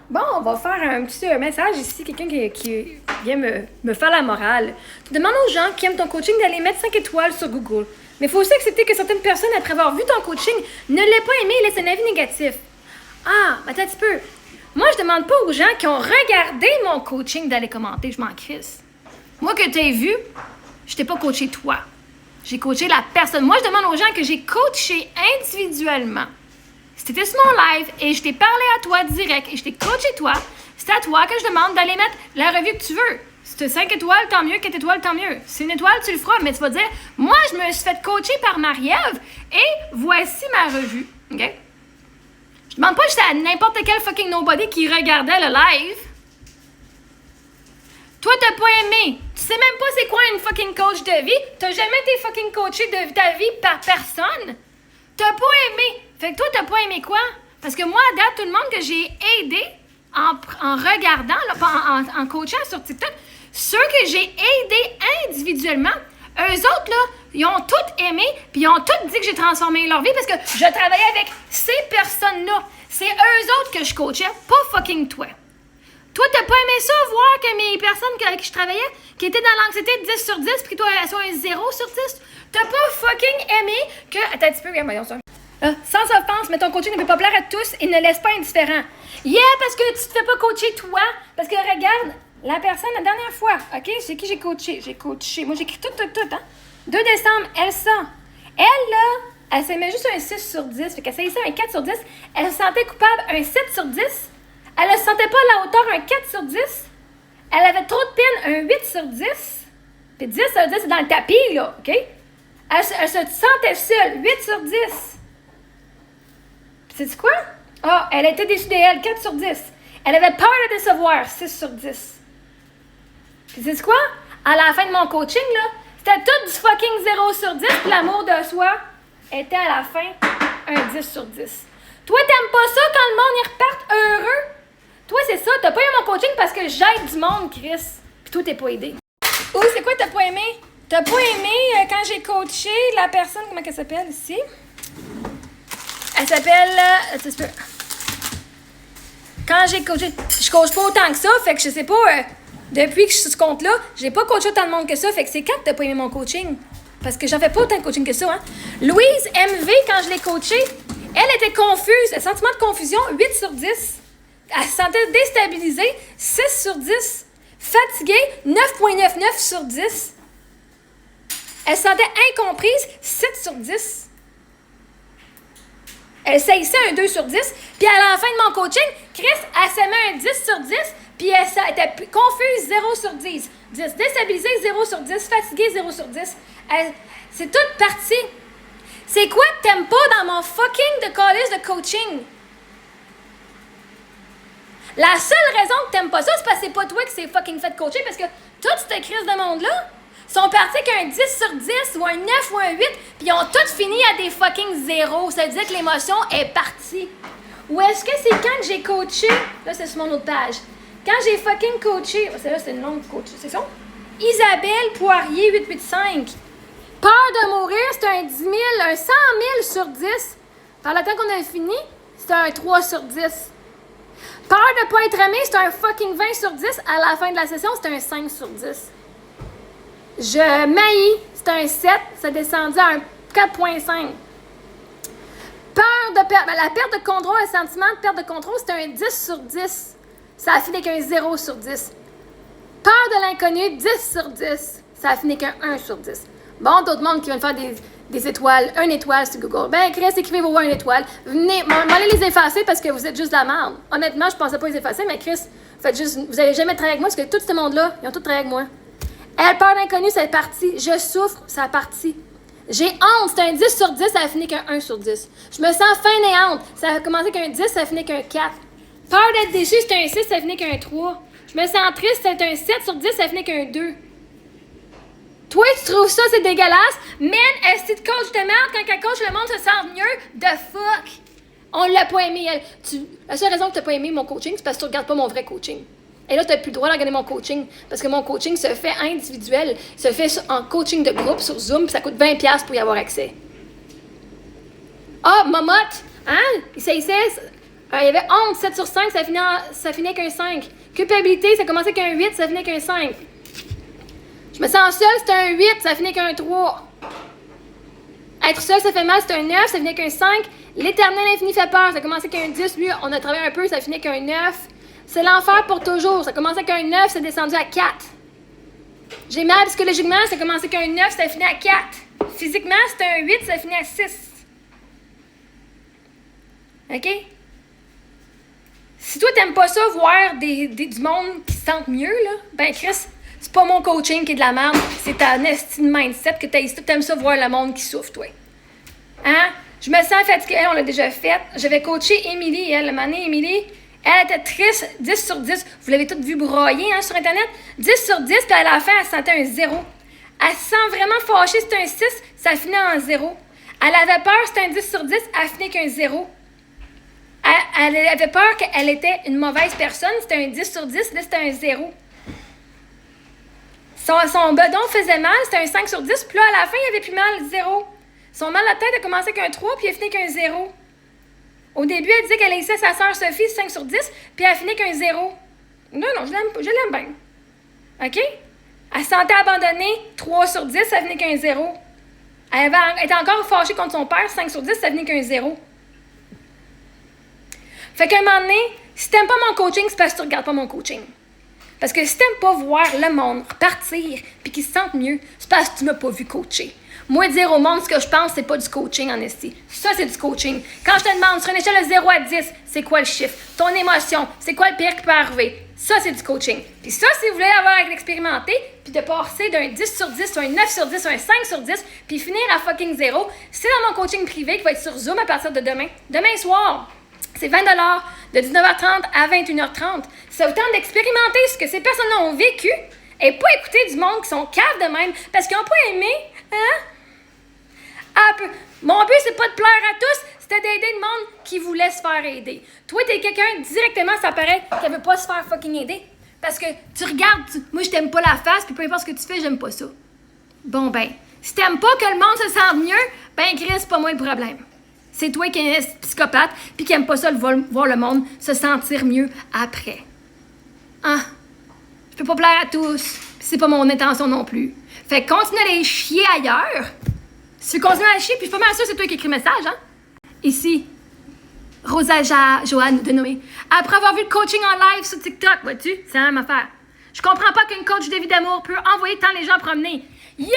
Bon, on va faire un petit message ici. Quelqu'un qui vient me faire la morale. Tu demandes aux gens qui aiment ton coaching d'aller mettre 5 étoiles sur Google. Mais il faut aussi accepter que certaines personnes, après avoir vu ton coaching, ne l'aient pas aimé et laissent un avis négatif. Ah, attends un petit peu. Moi, je demande pas aux gens qui ont regardé mon coaching d'aller commenter. Je m'en crisse. Moi, que tu aies vu, je t'ai pas coaché toi. J'ai coaché la personne. Moi, je demande aux gens que j'ai coaché individuellement. C'était sur mon live et je t'ai parlé à toi direct et je t'ai coaché toi. C'est à toi que je demande d'aller mettre la revue que tu veux. Si tu as 5 étoiles, tant mieux. 4 étoiles, tant mieux. Si une étoile, tu le feras. Mais tu vas dire, moi, je me suis fait coacher par Marie-Ève et voici ma revue. OK? Je demande pas juste à n'importe quel fucking nobody qui regardait le live. Toi, t'as pas aimé. Tu sais même pas c'est quoi une fucking coach de vie. T'as jamais été fucking coaché de ta vie par personne. T'as pas aimé. Fait que toi, t'as pas aimé quoi? Parce que moi, à date, tout le monde que j'ai aidé en regardant, là, en coachant sur TikTok, ceux que j'ai aidés individuellement, eux autres, là, ils ont tous aimé, puis ils ont tous dit que j'ai transformé leur vie parce que je travaillais avec ces personnes-là. C'est eux autres que je coachais, pas fucking toi. Toi, t'as pas aimé ça, voir que mes personnes avec qui je travaillais, qui étaient dans l'anxiété de 10 sur 10, puis que toi, elles sont un 0 sur 10, t'as pas fucking aimé que... Attends un petit peu, voyons ça. Sans offense, mais ton coaching ne peut pas plaire à tous et ne laisse pas indifférent. Yeah, parce que tu te fais pas coacher toi. Parce que regarde, la personne, la dernière fois, OK, c'est qui j'ai coaché? Moi, j'ai écrit tout, hein? 2 décembre, Elsa. Elle, là, elle s'aimait juste un 6 sur 10. Fait qu'elle s'est un 4 sur 10. Elle se sentait coupable un 7 sur 10. Elle ne se sentait pas à la hauteur un 4 sur 10. Elle avait trop de peine un 8 sur 10. Puis 10 sur 10, c'est dans le tapis, là, OK? Elle se sentait seule, 8 sur 10. Sais-tu quoi? Ah, elle était déçue d'elle, 4 sur 10. Elle avait peur de décevoir, 6 sur 10. Puis sais-tu quoi? À la fin de mon coaching, là, c'était tout du fucking 0 sur 10, puis l'amour de soi était à la fin un 10 sur 10. Toi, t'aimes pas ça quand le monde y reparte heureux? Toi, c'est ça, t'as pas aimé mon coaching parce que j'aide du monde, Chris. Puis toi, t'es pas aidé. Ou c'est quoi t'as pas aimé? T'as pas aimé quand j'ai coaché la personne, comment elle s'appelle ici? Elle s'appelle... Quand j'ai coaché... Je coach pas autant que ça, fait que je sais pas... depuis que je suis sur ce compte-là, j'ai pas coaché autant de monde que ça, fait que c'est quand que t'as pas aimé mon coaching? Parce que j'en fais pas autant de coaching que ça, hein? Louise MV, quand je l'ai coachée, elle était confuse. Le sentiment de confusion, 8 sur 10. Elle se sentait déstabilisée, 6 sur 10. Fatiguée, 9,99 sur 10. Elle se sentait incomprise, 7 sur 10. Elle s'haïssait un 2 sur 10, puis à la fin de mon coaching, Chris, elle s'aimait un 10 sur 10, puis elle était confuse 0 sur 10. Déstabilisée 0 sur 10, fatiguée 0 sur 10. C'est toute partie. C'est quoi que t'aimes pas dans mon fucking de collège de coaching? La seule raison que t'aimes pas ça, c'est parce que c'est pas toi qui s'est fucking fait coacher, parce que toute cette crise de monde-là, sont partis avec un 10 sur 10 ou un 9 ou un 8, puis ils ont tous fini à des fucking 0. Ça veut dire que l'émotion est partie. Ou est-ce que c'est quand j'ai coaché, là c'est sur mon autre page, quand j'ai fucking coaché, celle-là c'est une longue coach, c'est ça? Isabelle Poirier 885. Peur de mourir, c'est un 10 000, un 100 000 sur 10. Par le temps qu'on a fini, c'est un 3 sur 10. Peur de pas être aimé, c'est un fucking 20 sur 10. À la fin de la session, c'est un 5 sur 10. Je maillis, c'est un 7, ça descendit à un 4,5. Peur de perdre, la perte de contrôle, le sentiment de perte de contrôle, c'est un 10 sur 10. Ça a fini avec un 0 sur 10. Peur de l'inconnu, 10 sur 10. Ça a fini avec un 1 sur 10. Bon, d'autres mondes qui viennent faire des étoiles, 1 étoile sur Google. Ben, Chris, écrivez vos 1 étoile. Venez, m'allez les effacer parce que vous êtes juste de la merde. Honnêtement, je pensais pas les effacer, mais Chris, vous allez jamais travailler avec moi parce que tout ce monde-là, ils ont tous travaillé avec moi. Elle, peur d'inconnu, c'est parti. Je souffre, ça a parti. J'ai honte, c'est un 10 sur 10, ça a fini qu'un 1 sur 10. Je me sens fainéante, ça a commencé qu'un 10, ça a fini qu'un 4. Peur d'être déçu, c'est un 6, ça a fini qu'un 3. Je me sens triste, c'est un 7 sur 10, ça a fini qu'un 2. Toi, tu trouves ça, c'est dégueulasse? Man, est-ce que tu coaches de merde quand elle coach, le monde se sent mieux? The fuck? On l'a pas aimé, elle. La seule raison que tu n'as pas aimé mon coaching, c'est parce que tu regardes pas mon vrai coaching. Et là, tu n'as plus le droit de regarder mon coaching. Parce que mon coaching se fait individuel, se fait en coaching de groupe sur Zoom, puis ça coûte 20$ pour y avoir accès. Ah, Momotte, hein? Il s'est Il y avait honte, 7 sur 5, ça finit qu'un 5. Culpabilité, ça commençait qu'un 8, ça finit qu'un 5. Je me sens seule, c'est un 8, ça finit qu'un 3. Être seul, ça fait mal, c'est un 9, ça finit qu'un 5. L'éternel infini fait peur, ça commençait qu'un 10. Lui, on a travaillé un peu, ça finit qu'un 9. C'est l'enfer pour toujours, ça commençait qu'un 9, c'est descendu à 4. J'ai mal psychologiquement, ça commençait qu'un 9, ça finit à 4. Physiquement, c'était un 8, ça finit à 6. OK? Si toi, t'aimes pas ça, voir du monde qui se sentent mieux, là, ben Chris, c'est pas mon coaching qui est de la merde, c'est ta estime mindset que t'aimes ça voir le monde qui souffre, toi. Hein? Je me sens fatiguée. Elle, on l'a déjà fait. J'avais coaché Émilie, elle, la année, Émilie, elle était triste, 10 sur 10. Vous l'avez toutes vu broyer sur Internet. 10 sur 10, puis à la fin, elle sentait un 0. Elle se sent vraiment fâchée, c'était un 6, ça finit en 0. Elle avait peur, c'était un 10 sur 10, elle finit qu'un 0. Elle avait peur qu'elle était une mauvaise personne, c'était un 10 sur 10, là, c'était un 0. Son bedon faisait mal, c'était un 5 sur 10, puis là, à la fin, il avait plus mal, 0. Son mal à la tête a commencé qu'un 3, puis il a fini qu'un 0. Au début, elle disait qu'elle laissait sa sœur Sophie, 5 sur 10, puis elle a fini qu'un 0. Non, je l'aime bien. OK? Elle se sentait abandonnée, 3 sur 10, ça venait qu'un 0. Elle était encore fâchée contre son père, 5 sur 10, ça venait qu'un 0. Fait qu'à un moment donné, si t'aimes pas mon coaching, c'est parce que tu regardes pas mon coaching. Parce que si t'aimes pas voir le monde repartir puis qu'ils se sentent mieux, c'est parce que tu m'as pas vu coacher. Moi, dire au monde ce que je pense, c'est pas du coaching en esti. Ça, c'est du coaching. Quand je te demande sur une échelle de 0 à 10, c'est quoi le chiffre? Ton émotion, c'est quoi le pire qui peut arriver? Ça, c'est du coaching. Puis ça, si vous voulez avoir l'expérimenté, puis de passer d'un 10 sur 10, un 9 sur 10, un 5 sur 10, puis finir à fucking 0, c'est dans mon coaching privé qui va être sur Zoom à partir de demain. Demain soir. C'est 20 $ de 19h30 à 21h30. Ça vous tente d'expérimenter ce que ces personnes ont vécu et pas écouter du monde qui sont caves de même parce qu'ils n'ont pas aimé, hein? Mon but, c'est pas de plaire à tous, c'était d'aider le monde qui voulait se faire aider. Toi, t'es quelqu'un, directement, ça paraît qui veut pas se faire fucking aider. Parce que tu regardes, moi, je t'aime pas la face, puis peu importe ce que tu fais, j'aime pas ça. Bon, ben, si t'aimes pas que le monde se sente mieux, ben, Chris, c'est pas moi le problème. C'est toi qui es psychopathe, puis qui aime pas ça, voir le monde se sentir mieux après. Ah, je peux pas plaire à tous, puis c'est pas mon intention non plus. Fait que continue à aller chier ailleurs. Si tu continues à chier, puis je suis pas mal sûre, c'est toi qui écris le message, hein? Ici, Rosa Joanne de Noé. Après avoir vu le coaching en live sur TikTok, vois-tu, c'est la même affaire. Je comprends pas qu'une coach de vie d'amour peut envoyer tant les gens promener. Yeah!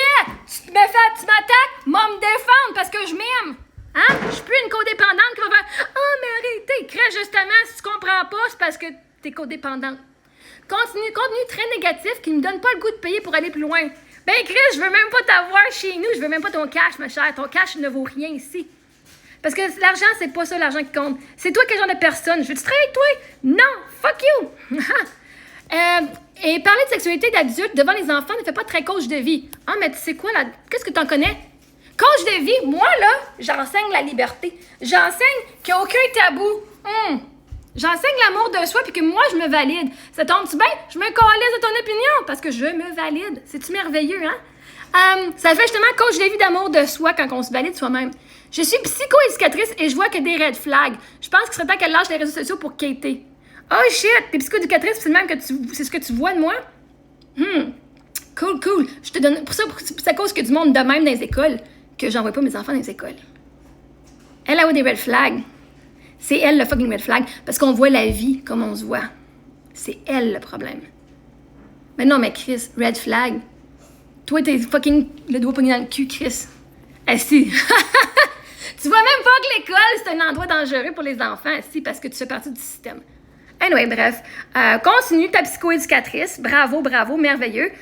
Tu m'attaques, moi me défendre parce que je m'aime. Hein? Je suis plus une codépendante qui va faire « Oh, mais arrêtez! » Crée justement, si tu comprends pas, c'est parce que t'es codépendante. Contenu très négatif qui me donne pas le goût de payer pour aller plus loin. Ben Chris, je veux même pas t'avoir chez nous, je veux même pas ton cash, ma chère. Ton cash ne vaut rien ici. Parce que l'argent, c'est pas ça l'argent qui compte. C'est toi quel genre de personne. Je veux-tu travailler avec toi? Non! Fuck you! Et parler de sexualité d'adulte devant les enfants ne fait pas très coach de vie. Ah, mais tu sais quoi, là? Qu'est-ce que t'en connais? Coach de vie, moi, là, j'enseigne la liberté. J'enseigne qu'il n'y a aucun tabou. J'enseigne l'amour de soi puis que moi, je me valide. Ça tombe-tu bien? Je me calisse de ton opinion parce que je me valide. C'est-tu merveilleux, hein? Ça fait justement coach de vie d'amour de soi quand on se valide soi-même. Je suis psycho-éducatrice et je vois que des red flags. Je pense qu'il serait temps qu'elle lâche les réseaux sociaux pour quitter. Oh shit, t'es psycho-éducatrice, c'est le même que c'est ce que tu vois de moi? Cool. Je te donne. Pour ça, c'est à cause que du monde de même dans les écoles que j'envoie pas mes enfants dans les écoles. Elle a des red flags. C'est elle le fucking red flag. Parce qu'on voit la vie comme on se voit. C'est elle le problème. Mais non, mais Chris, red flag. Toi, t'es fucking le doigt pogné dans le cul, Chris. Si. Tu vois même pas que l'école, c'est un endroit dangereux pour les enfants, parce que tu fais partie du système. Anyway, bref. Continue ta psychoéducatrice. Bravo, merveilleux.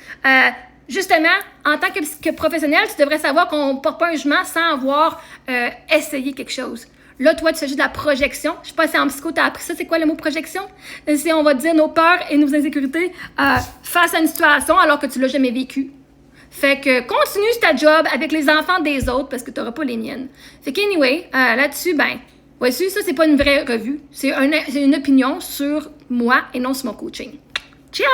Justement, en tant que professionnel, tu devrais savoir qu'on ne porte pas un jugement sans avoir essayé quelque chose. Là, toi, tu fais juste de la projection. Je sais pas si en psycho, tu as appris ça. C'est quoi le mot projection? C'est, on va dire, nos peurs et nos insécurités face à une situation alors que tu l'as jamais vécu. Fait que continue ta job avec les enfants des autres parce que tu n'auras pas les miennes. Fait que anyway, là-dessus, ben, voici, ça, c'est pas une vraie revue. C'est une opinion sur moi et non sur mon coaching. Ciao!